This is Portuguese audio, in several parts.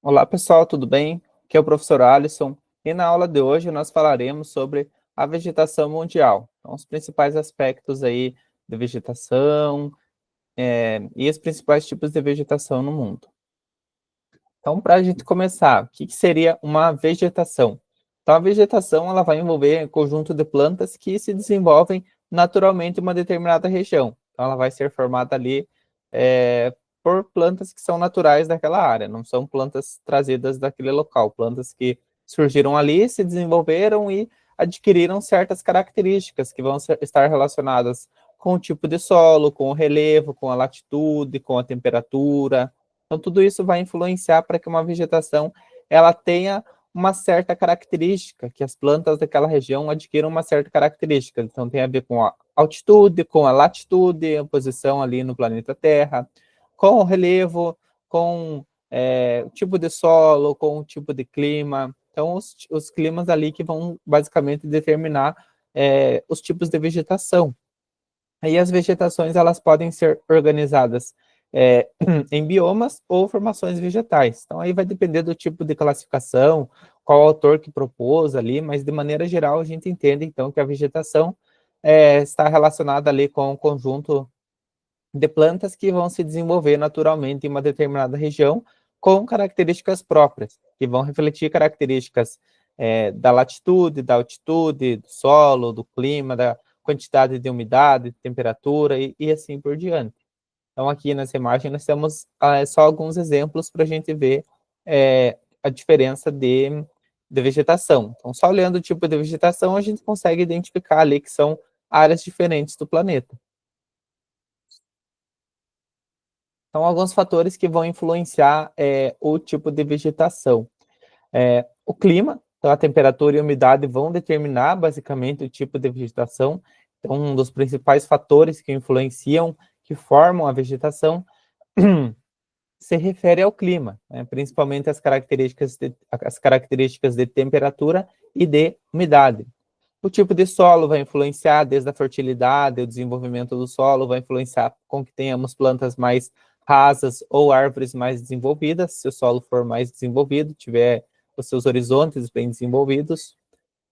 Olá, pessoal, tudo bem? Aqui é o professor Alisson e na aula de hoje nós falaremos sobre a vegetação mundial. Então, os principais aspectos aí de vegetação e os principais tipos de vegetação no mundo. Então, para a gente começar, o que seria uma vegetação? Então, a vegetação ela vai envolver um conjunto de plantas que se desenvolvem naturalmente em uma determinada região. Então, ela vai ser formada ali por plantas que são naturais daquela área, não são plantas trazidas daquele local, plantas que surgiram ali, se desenvolveram e adquiriram certas características que vão estar relacionadas com o tipo de solo, com o relevo, com a latitude, com a temperatura. Então, tudo isso vai influenciar para que uma vegetação ela tenha uma certa característica, que as plantas daquela região adquiram uma certa característica. Então, tem a ver com a altitude, com a latitude, a posição ali no planeta Terra, com o relevo, com o tipo de solo, com o tipo de clima. Então, os climas ali que vão basicamente determinar os tipos de vegetação. Aí as vegetações elas podem ser organizadas em biomas ou formações vegetais. Então aí vai depender do tipo de classificação, qual autor que propôs ali, mas de maneira geral a gente entende então que a vegetação está relacionada ali com um conjunto de plantas que vão se desenvolver naturalmente em uma determinada região com características próprias, que vão refletir características da latitude, da altitude, do solo, do clima, da quantidade de umidade, temperatura e assim por diante. Então, aqui nessa imagem, nós temos só alguns exemplos para a gente ver a diferença de vegetação. Então, só olhando o tipo de vegetação, a gente consegue identificar ali que são áreas diferentes do planeta. Então, alguns fatores que vão influenciar o tipo de vegetação. O clima, então a temperatura e a umidade vão determinar basicamente o tipo de vegetação. Então, um dos principais fatores que influenciam, que formam a vegetação, se refere ao clima, né? Principalmente as características de temperatura e de umidade. O tipo de solo vai influenciar desde a fertilidade, o desenvolvimento do solo, vai influenciar com que tenhamos plantas mais rasas ou árvores mais desenvolvidas, se o solo for mais desenvolvido, tiver os seus horizontes bem desenvolvidos.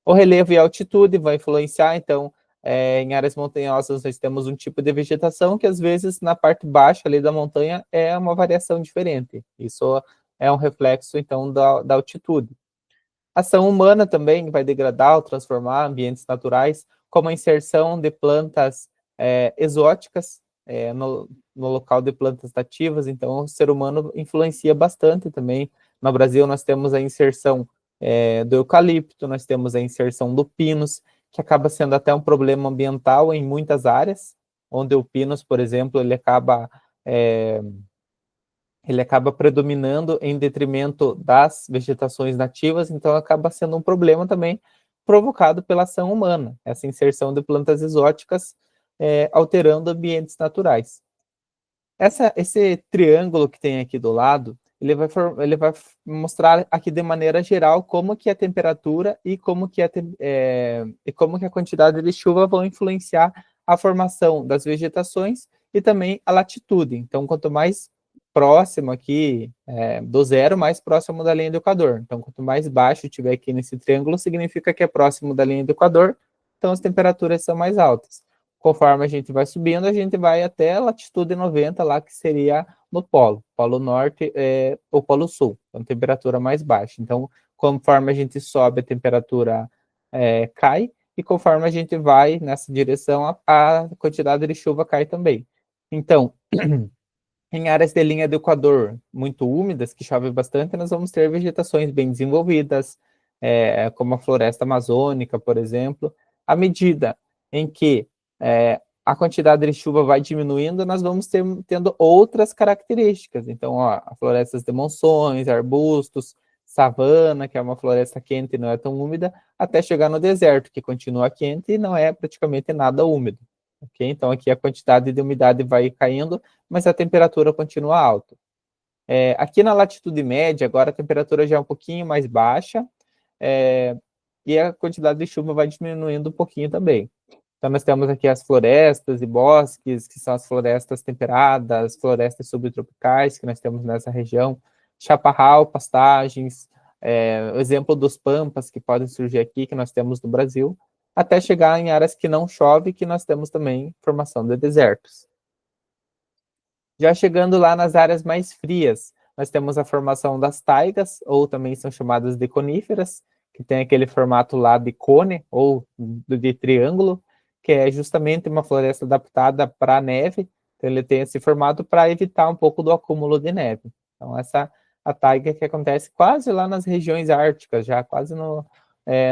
O relevo e a altitude vai influenciar, então, em áreas montanhosas nós temos um tipo de vegetação que às vezes na parte baixa ali da montanha é uma variação diferente. Isso é um reflexo, então, da altitude. A ação humana também vai degradar ou transformar ambientes naturais, como a inserção de plantas exóticas no local de plantas nativas. Então, o ser humano influencia bastante também. No Brasil, nós temos a inserção do eucalipto, nós temos a inserção do pinus, que acaba sendo até um problema ambiental em muitas áreas, onde o pinus, por exemplo, ele acaba predominando em detrimento das vegetações nativas, então acaba sendo um problema também provocado pela ação humana, essa inserção de plantas exóticas alterando ambientes naturais. Esse triângulo que tem aqui do lado, ele vai mostrar aqui de maneira geral como que a temperatura e como que a quantidade de chuva vão influenciar a formação das vegetações e também a latitude. Então, quanto mais próximo aqui do zero, mais próximo da linha do Equador. Então, quanto mais baixo tiver aqui nesse triângulo, significa que é próximo da linha do Equador, então as temperaturas são mais altas. Conforme a gente vai subindo, a gente vai até a latitude 90, lá que seria no polo. Polo norte ou polo sul, então temperatura mais baixa. Então, conforme a gente sobe, a temperatura cai, e conforme a gente vai nessa direção, a quantidade de chuva cai também. Então, em áreas de linha do Equador muito úmidas, que chove bastante, nós vamos ter vegetações bem desenvolvidas, como a floresta amazônica, por exemplo. À medida em que a quantidade de chuva vai diminuindo, nós vamos tendo outras características. Então, ó, florestas de monções, arbustos, savana, que é uma floresta quente e não é tão úmida, até chegar no deserto, que continua quente e não é praticamente nada úmido. Okay? Então, aqui a quantidade de umidade vai caindo, mas a temperatura continua alta. Aqui na latitude média, agora a temperatura já é um pouquinho mais baixa, e a quantidade de chuva vai diminuindo um pouquinho também. Então, nós temos aqui as florestas e bosques, que são as florestas temperadas, florestas subtropicais, que nós temos nessa região, chaparral, pastagens, o exemplo dos pampas que podem surgir aqui, que nós temos no Brasil, até chegar em áreas que não chove, que nós temos também formação de desertos. Já chegando lá nas áreas mais frias, nós temos a formação das taigas, ou também são chamadas de coníferas, que tem aquele formato lá de cone, ou de triângulo, que é justamente uma floresta adaptada para a neve, então ele tem esse formato para evitar um pouco do acúmulo de neve. Então essa a taiga que acontece quase lá nas regiões árticas, já quase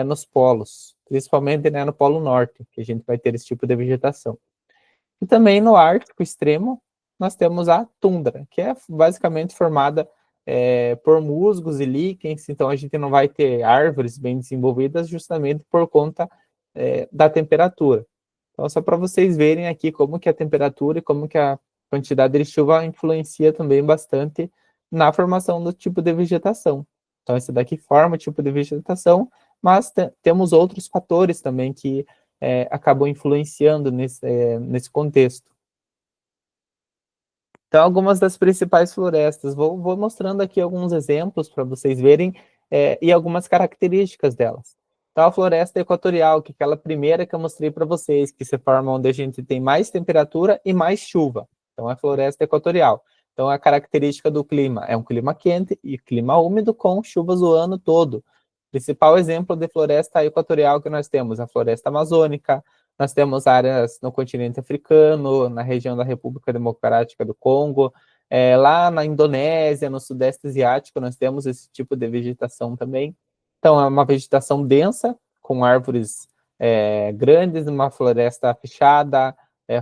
nos polos, principalmente, né, no Polo Norte, que a gente vai ter esse tipo de vegetação. E também no Ártico extremo, nós temos a tundra, que é basicamente formada por musgos e líquens, então a gente não vai ter árvores bem desenvolvidas justamente por conta da temperatura. Então, só para vocês verem aqui como que a temperatura e como que a quantidade de chuva influencia também bastante na formação do tipo de vegetação. Então, esse daqui forma o tipo de vegetação, mas temos outros fatores também que acabam influenciando nesse contexto. Então, algumas das principais florestas. Vou mostrando aqui alguns exemplos para vocês verem e algumas características delas. Então, a floresta equatorial, que é aquela primeira que eu mostrei para vocês, que se forma onde a gente tem mais temperatura e mais chuva. Então, é a floresta equatorial. Então, a característica do clima é um clima quente e clima úmido com chuvas o ano todo. Principal exemplo de floresta equatorial que nós temos, a floresta amazônica, nós temos áreas no continente africano, na região da República Democrática do Congo, lá na Indonésia, no Sudeste Asiático, nós temos esse tipo de vegetação também. Então, é uma vegetação densa, com árvores grandes, uma floresta fechada,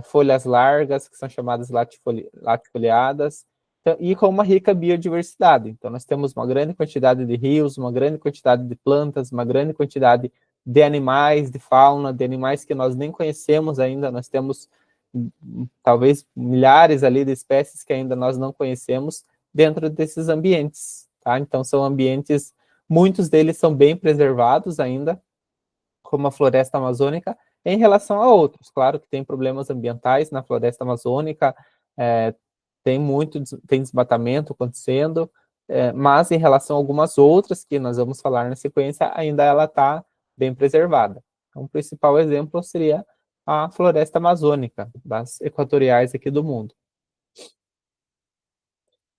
folhas largas, que são chamadas latifoliadas, então, e com uma rica biodiversidade. Então, nós temos uma grande quantidade de rios, uma grande quantidade de plantas, uma grande quantidade de animais, de fauna, de animais que nós nem conhecemos ainda. Nós temos talvez milhares ali de espécies que ainda nós não conhecemos dentro desses ambientes, tá? Então, são ambientes, muitos deles são bem preservados ainda, como a floresta amazônica, em relação a outros. Claro que tem problemas ambientais na floresta amazônica, tem desmatamento acontecendo, mas em relação a algumas outras que nós vamos falar na sequência, ainda ela está bem preservada. Então, o principal exemplo seria a floresta amazônica, das equatoriais aqui do mundo.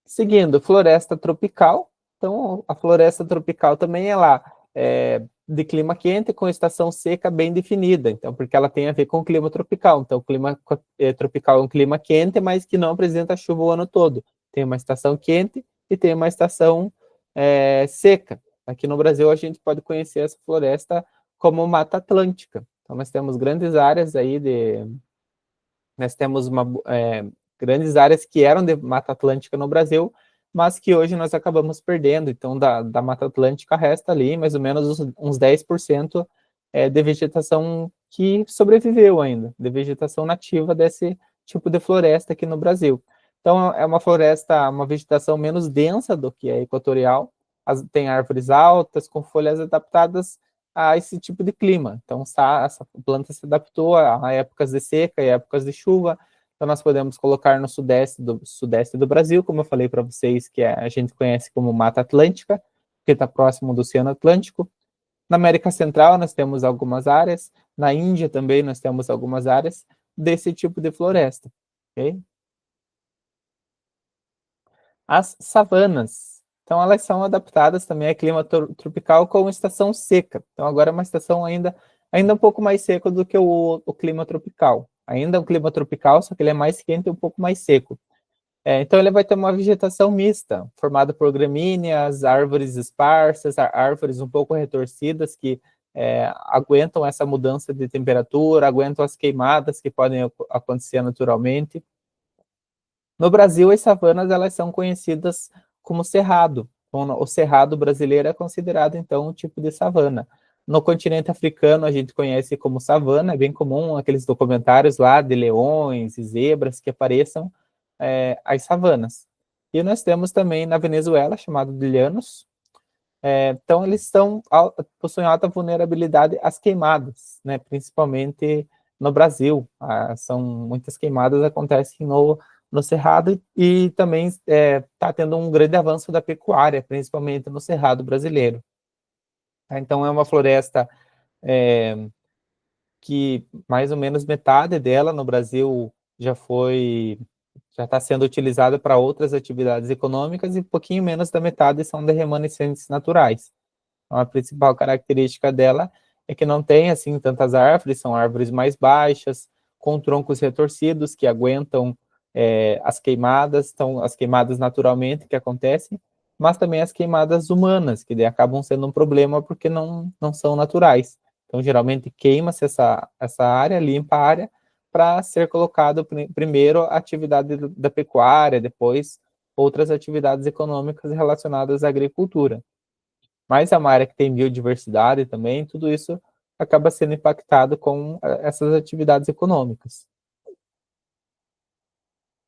Seguindo, floresta tropical. Então, a floresta tropical também é de clima quente com estação seca bem definida, então, porque ela tem a ver com o clima tropical. Então, o clima tropical é um clima quente, mas que não apresenta chuva o ano todo. Tem uma estação quente e tem uma estação seca. Aqui no Brasil, a gente pode conhecer essa floresta como Mata Atlântica. Então, nós temos grandes áreas aí Nós temos grandes áreas que eram de Mata Atlântica no Brasil, mas que hoje nós acabamos perdendo. Então, da Mata Atlântica resta ali mais ou menos uns 10% de vegetação que sobreviveu ainda, de vegetação nativa desse tipo de floresta aqui no Brasil. Então, é uma floresta, uma vegetação menos densa do que a equatorial, tem árvores altas, com folhas adaptadas a esse tipo de clima. Então, essa planta se adaptou a épocas de seca e épocas de chuva. Então, nós podemos colocar no sudeste do Brasil, como eu falei para vocês, que a gente conhece como Mata Atlântica, que está próximo do Oceano Atlântico. Na América Central, nós temos algumas áreas. Na Índia também nós temos algumas áreas desse tipo de floresta. Okay? As savanas. Então, elas são adaptadas também a clima tropical com estação seca. Então, agora é uma estação ainda um pouco mais seca do que o clima tropical. Ainda é um clima tropical, só que ele é mais quente e um pouco mais seco. Então, ele vai ter uma vegetação mista, formada por gramíneas, árvores esparsas, árvores um pouco retorcidas, que aguentam essa mudança de temperatura, aguentam as queimadas que podem acontecer naturalmente. No Brasil, as savanas elas são conhecidas como cerrado. O cerrado brasileiro é considerado, então, um tipo de savana. No continente africano, a gente conhece como savana, é bem comum aqueles documentários lá de leões e zebras que apareçam as savanas. E nós temos também na Venezuela, chamado de llanos. Então, eles possuem alta vulnerabilidade às queimadas, né, principalmente no Brasil. Muitas queimadas acontecem no Cerrado, e também está tendo um grande avanço da pecuária, principalmente no Cerrado brasileiro. Tá? Então, é uma floresta que mais ou menos metade dela no Brasil já está sendo utilizada para outras atividades econômicas, e um pouquinho menos da metade são de remanescentes naturais. Então, a principal característica dela é que não tem assim tantas árvores, são árvores mais baixas, com troncos retorcidos que aguentam as queimadas, então as queimadas naturalmente que acontecem, mas também as queimadas humanas, que daí acabam sendo um problema porque não são naturais. Então, geralmente queima-se essa área, limpa a área, para ser colocado primeiro a atividade da pecuária, depois outras atividades econômicas relacionadas à agricultura. Mas é uma área que tem biodiversidade também, tudo isso acaba sendo impactado com essas atividades econômicas.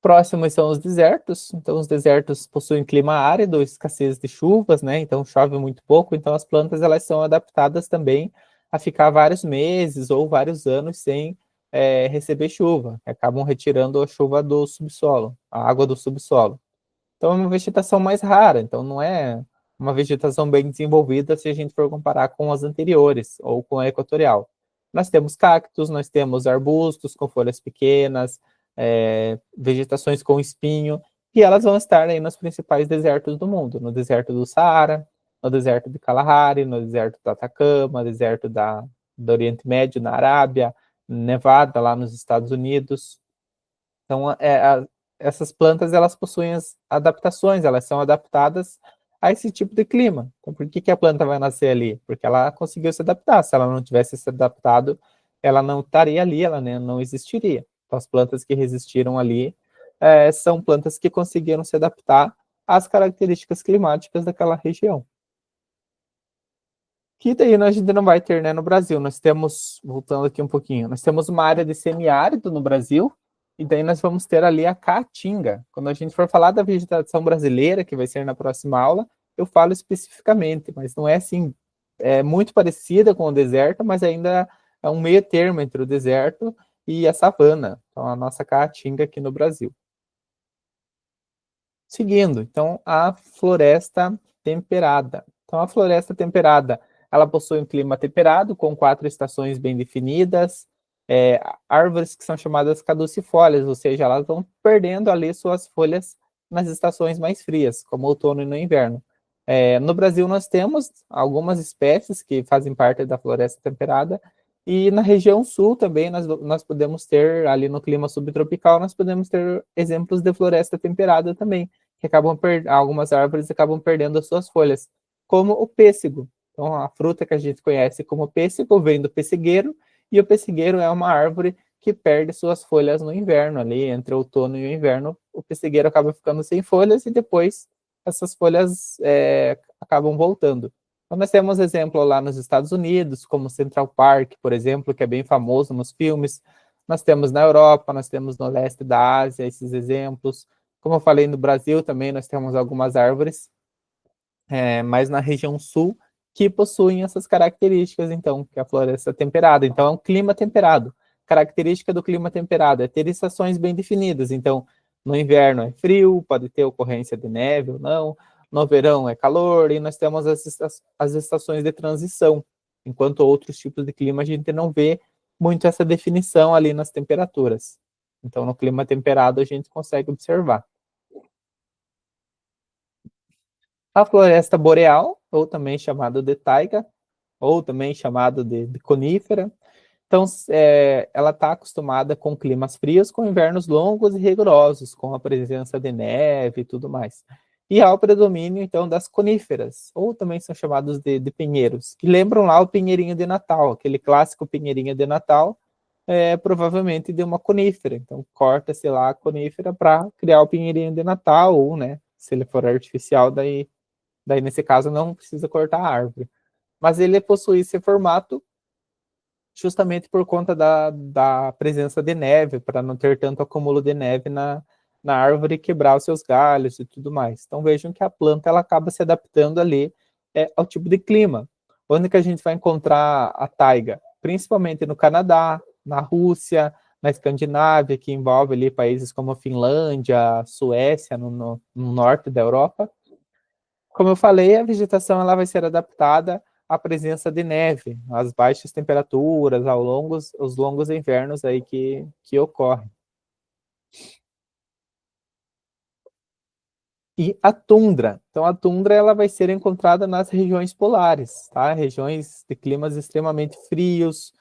Próximos são os desertos, então os desertos possuem clima árido, escassez de chuvas, né? Então chove muito pouco, então as plantas elas são adaptadas também a ficar vários meses ou vários anos sem receber chuva, acabam retirando a chuva do subsolo, a água do subsolo. Então é uma vegetação mais rara, então não é uma vegetação bem desenvolvida se a gente for comparar com as anteriores ou com a equatorial. Nós temos cactos, nós temos arbustos com folhas pequenas, vegetações com espinho, e elas vão estar aí nos principais desertos do mundo, no deserto do Saara, no deserto de Kalahari, no deserto do Atacama, deserto do Oriente Médio, na Arábia, Nevada, lá nos Estados Unidos. Então, essas plantas, elas possuem as adaptações, elas são adaptadas a esse tipo de clima. Então, por que a planta vai nascer ali? Porque ela conseguiu se adaptar. Se ela não tivesse se adaptado, ela não estaria ali, ela não existiria. Então, as plantas que resistiram ali são plantas que conseguiram se adaptar às características climáticas daquela região. Que daí a gente não vai ter, né, no Brasil. Nós temos, voltando aqui um pouquinho, nós temos uma área de semiárido no Brasil, e daí nós vamos ter ali a caatinga. Quando a gente for falar da vegetação brasileira, que vai ser na próxima aula, eu falo especificamente, mas não é assim, muito parecida com o deserto, mas ainda é um meio termo entre o deserto e a savana. Então, a nossa caatinga aqui no Brasil. Seguindo, então, a floresta temperada. Então, a floresta temperada, ela possui um clima temperado, com 4 estações bem definidas, árvores que são chamadas caducifólias, ou seja, elas vão perdendo ali suas folhas nas estações mais frias, como outono e no inverno. No Brasil, nós temos algumas espécies que fazem parte da floresta temperada, e na região sul também nós podemos ter, ali no clima subtropical, nós podemos ter exemplos de floresta temperada também, que algumas árvores acabam perdendo as suas folhas, como o pêssego. Então, a fruta que a gente conhece como pêssego vem do pessigueiro, e o pessigueiro é uma árvore que perde suas folhas no inverno, ali entre o outono e o inverno, o pessigueiro acaba ficando sem folhas, e depois essas folhas acabam voltando. Então, nós temos exemplo lá nos Estados Unidos, como Central Park, por exemplo, que é bem famoso nos filmes. Nós temos na Europa, nós temos no leste da Ásia esses exemplos. Como eu falei, no Brasil também nós temos algumas árvores, mas na região sul, que possuem essas características, então, que é a floresta temperada. Então, é um clima temperado. Característica do clima temperado é ter estações bem definidas. Então, no inverno é frio, pode ter ocorrência de neve ou não. No verão é calor, e nós temos as estações de transição. Enquanto outros tipos de clima a gente não vê muito essa definição ali nas temperaturas. Então, no clima temperado a gente consegue observar. A floresta boreal, ou também chamada de taiga, ou também chamada de conífera. Então, ela está acostumada com climas frios, com invernos longos e rigorosos, com a presença de neve e tudo mais. E há o predomínio, então, das coníferas, ou também são chamados de pinheiros, que lembram lá o pinheirinho de Natal, aquele clássico pinheirinho de Natal, provavelmente de uma conífera. Então, corta-se lá a conífera para criar o pinheirinho de Natal, ou, né, se ele for artificial, daí nesse caso não precisa cortar a árvore. Mas ele possui esse formato justamente por conta da presença de neve, para não ter tanto acúmulo de neve na árvore e quebrar os seus galhos e tudo mais. Então vejam que a planta ela acaba se adaptando ali ao tipo de clima. Onde que a gente vai encontrar a taiga? Principalmente no Canadá, na Rússia, na Escandinávia, que envolve ali países como Finlândia, Suécia, no norte da Europa. Como eu falei, a vegetação ela vai ser adaptada à presença de neve, às baixas temperaturas, os longos invernos aí que ocorrem. E a tundra. Então, a tundra ela vai ser encontrada nas regiões polares, tá? Regiões de climas extremamente frios,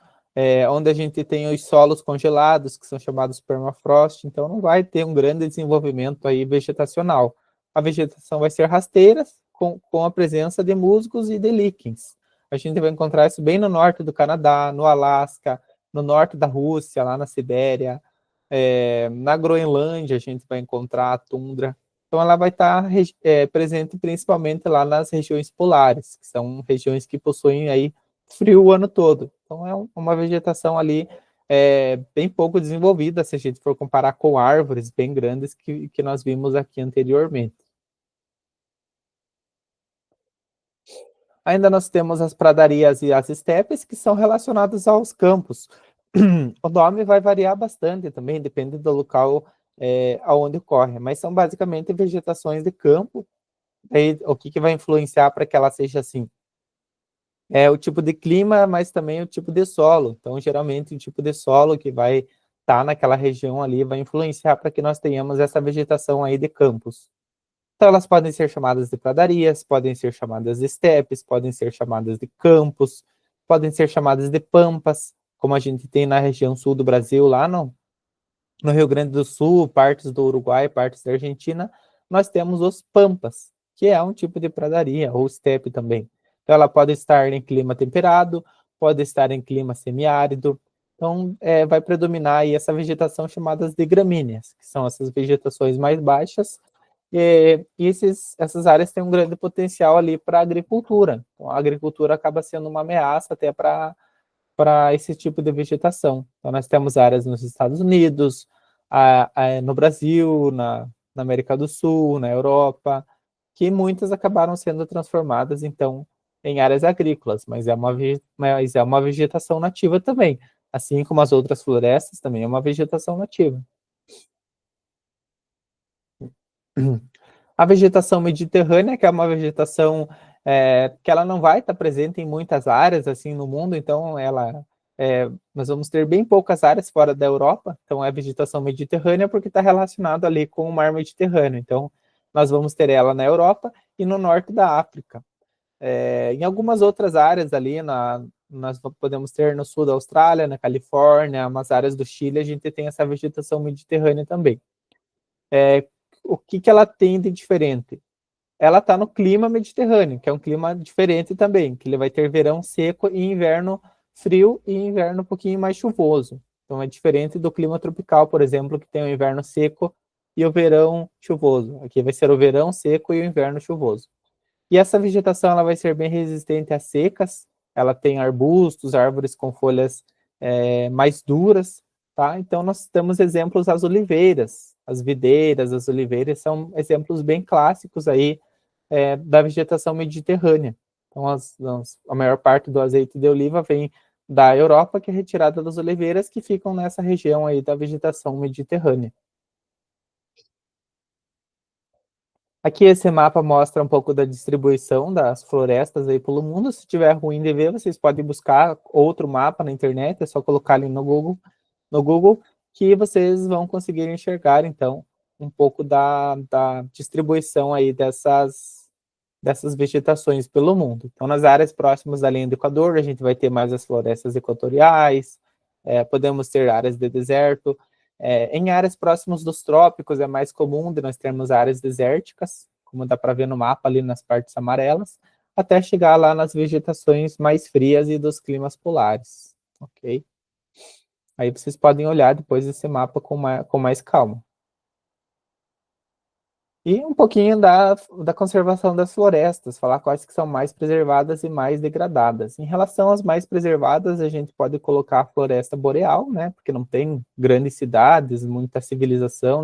onde a gente tem os solos congelados, que são chamados permafrost. Então, não vai ter um grande desenvolvimento aí vegetacional. A vegetação vai ser rasteira, com a presença de musgos e de líquens. A gente vai encontrar isso bem no norte do Canadá, no Alasca, no norte da Rússia, lá na Sibéria. Na Groenlândia, a gente vai encontrar a tundra. Então, ela vai estar presente principalmente lá nas regiões polares, que são regiões que possuem aí frio o ano todo. Então, é uma vegetação ali bem pouco desenvolvida, se a gente for comparar com árvores bem grandes que nós vimos aqui anteriormente. Ainda nós temos as pradarias e as estepes, que são relacionadas aos campos. O nome vai variar bastante também, depende do local aonde ocorre, mas são basicamente vegetações de campo. Aí, o que vai influenciar para que ela seja assim? É o tipo de clima, mas também o tipo de solo. Então, geralmente, o tipo de solo que vai estar naquela região ali vai influenciar para que nós tenhamos essa vegetação aí de campos. Então, elas podem ser chamadas de pradarias, podem ser chamadas de estepes, podem ser chamadas de campos, podem ser chamadas de pampas, como a gente tem na região sul do Brasil, lá no Rio Grande do Sul, partes do Uruguai, partes da Argentina, nós temos os pampas, que é um tipo de pradaria, ou estepe também. Então, ela pode estar em clima temperado, pode estar em clima semiárido. Então, vai predominar aí essa vegetação chamadas de gramíneas, que são essas vegetações mais baixas, e essas áreas têm um grande potencial ali para a agricultura. Então, a agricultura acaba sendo uma ameaça até para esse tipo de vegetação. Então, nós temos áreas nos Estados Unidos, no Brasil, na América do Sul, na Europa, que muitas acabaram sendo transformadas, então, em áreas agrícolas, mas é uma vegetação nativa também, assim como as outras florestas, também é uma vegetação nativa. A vegetação mediterrânea, que é uma vegetação que ela não vai estar presente em muitas áreas assim no mundo, então nós vamos ter bem poucas áreas fora da Europa, então é a vegetação mediterrânea porque está relacionado ali com o mar Mediterrâneo, então nós vamos ter ela na Europa e no norte da África. Em algumas outras áreas ali, nós podemos ter no sul da Austrália, na Califórnia, umas áreas do Chile, a gente tem essa vegetação mediterrânea também. O que ela tem de diferente? Ela está no clima mediterrâneo, que é um clima diferente também, que ele vai ter verão seco e inverno frio e inverno um pouquinho mais chuvoso. Então é diferente do clima tropical, por exemplo, que tem o inverno seco e o verão chuvoso. Aqui vai ser o verão seco e o inverno chuvoso. E essa vegetação ela vai ser bem resistente às secas, ela tem arbustos, árvores com folhas mais duras, tá? Então nós temos exemplos as oliveiras, as videiras, as oliveiras são exemplos bem clássicos aí da vegetação mediterrânea. Então a maior parte do azeite de oliva vem da Europa, que é retirada das oliveiras que ficam nessa região aí da vegetação mediterrânea. Aqui esse mapa mostra um pouco da distribuição das florestas aí pelo mundo. Se tiver ruim de ver, vocês podem buscar outro mapa na internet, é só colocar ali no Google, que vocês vão conseguir enxergar, então, um pouco da distribuição aí dessas vegetações pelo mundo. Então, nas áreas próximas da linha do Equador, a gente vai ter mais as florestas equatoriais, podemos ter áreas de deserto, em áreas próximas dos trópicos é mais comum de nós termos áreas desérticas, como dá para ver no mapa ali nas partes amarelas, até chegar lá nas vegetações mais frias e dos climas polares, ok? Aí vocês podem olhar depois esse mapa com mais calma. E um pouquinho da conservação das florestas, falar quais que são mais preservadas e mais degradadas. Em relação às mais preservadas, a gente pode colocar a floresta boreal, né, porque não tem grandes cidades, muita civilização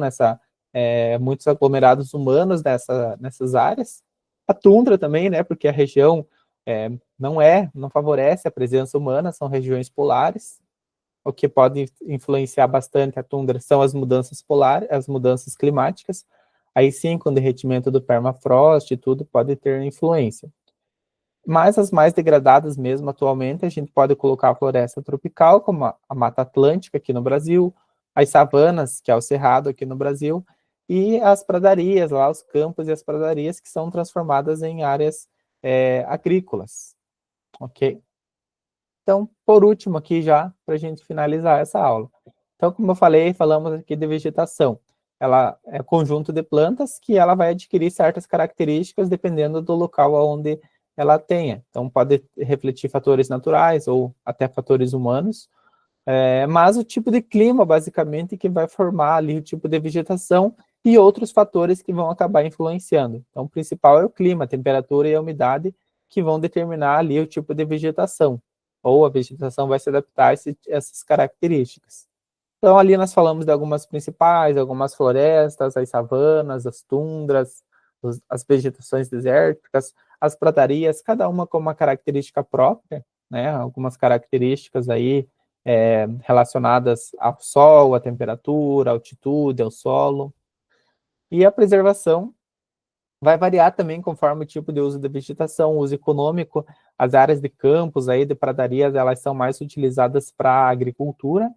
muitos aglomerados humanos nessas áreas. A tundra também, né, porque a região não favorece a presença humana, são regiões polares. o que pode influenciar bastante a tundra são as mudanças polares, as mudanças climáticas. Aí sim, com o derretimento do permafrost e tudo, pode ter influência. Mas as mais degradadas mesmo atualmente, a gente pode colocar a floresta tropical, como a Mata Atlântica aqui no Brasil, as savanas, que é o Cerrado aqui no Brasil, e as pradarias, lá os campos e as pradarias que são transformadas em áreas agrícolas, ok? Então, por último aqui já, para a gente finalizar essa aula. Então, como eu falei, falamos aqui de vegetação. Ela é um conjunto de plantas que ela vai adquirir certas características dependendo do local onde ela tenha. Então, pode refletir fatores naturais ou até fatores humanos, mas o tipo de clima, basicamente, que vai formar ali o tipo de vegetação e outros fatores que vão acabar influenciando. Então, o principal é o clima, a temperatura e a umidade, que vão determinar ali o tipo de vegetação, ou a vegetação vai se adaptar a essas características. Então, ali nós falamos de algumas principais, algumas florestas, as savanas, as tundras, as vegetações desérticas, as pradarias, cada uma com uma característica própria, né? Algumas características aí relacionadas ao sol, à temperatura, à altitude, ao solo. E a preservação vai variar também conforme o tipo de uso da vegetação, o uso econômico. As áreas de campos, aí, de pradarias, elas são mais utilizadas para a agricultura,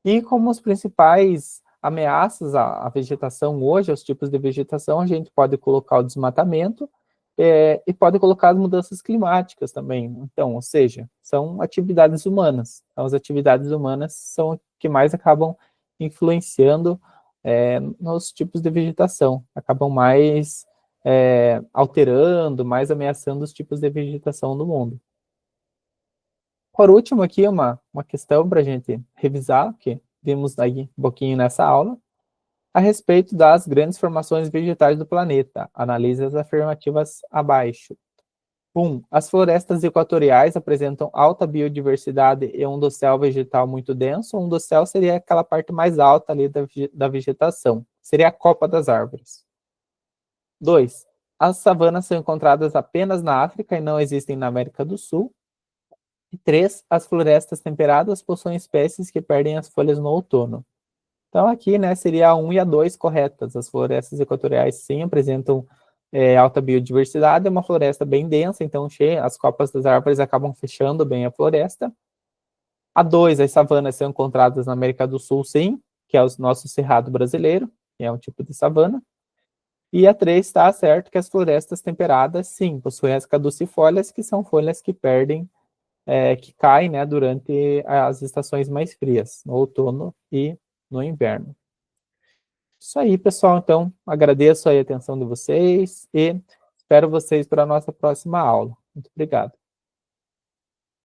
e como os principais ameaças à vegetação hoje, aos tipos de vegetação, a gente pode colocar o desmatamento e pode colocar as mudanças climáticas também. Então, ou seja, são atividades humanas. Então, as atividades humanas são que mais acabam influenciando nos tipos de vegetação, acabam mais alterando, mais ameaçando os tipos de vegetação do mundo. Por último, aqui uma questão para a gente revisar, que vimos aí um pouquinho nessa aula, a respeito das grandes formações vegetais do planeta. Analise as afirmativas abaixo. 1. As florestas equatoriais apresentam alta biodiversidade e um dossel vegetal muito denso. Um dossel seria aquela parte mais alta ali da vegetação. Seria a copa das árvores. 2. As savanas são encontradas apenas na África e não existem na América do Sul. E 3. As florestas temperadas possuem espécies que perdem as folhas no outono. Então aqui, né, seria a 1 e a 2 corretas. As florestas equatoriais sim apresentam alta biodiversidade, é uma floresta bem densa, então as copas das árvores acabam fechando bem a floresta. A 2, as savanas são encontradas na América do Sul, sim, que é o nosso cerrado brasileiro, que é um tipo de savana. E a 3 está certo que as florestas temperadas, sim, possuem as caducifólias, que são folhas que perdem, que caem, né, durante as estações mais frias, no outono e no inverno. Isso aí, pessoal. Então, agradeço aí a atenção de vocês e espero vocês para a nossa próxima aula. Muito obrigado.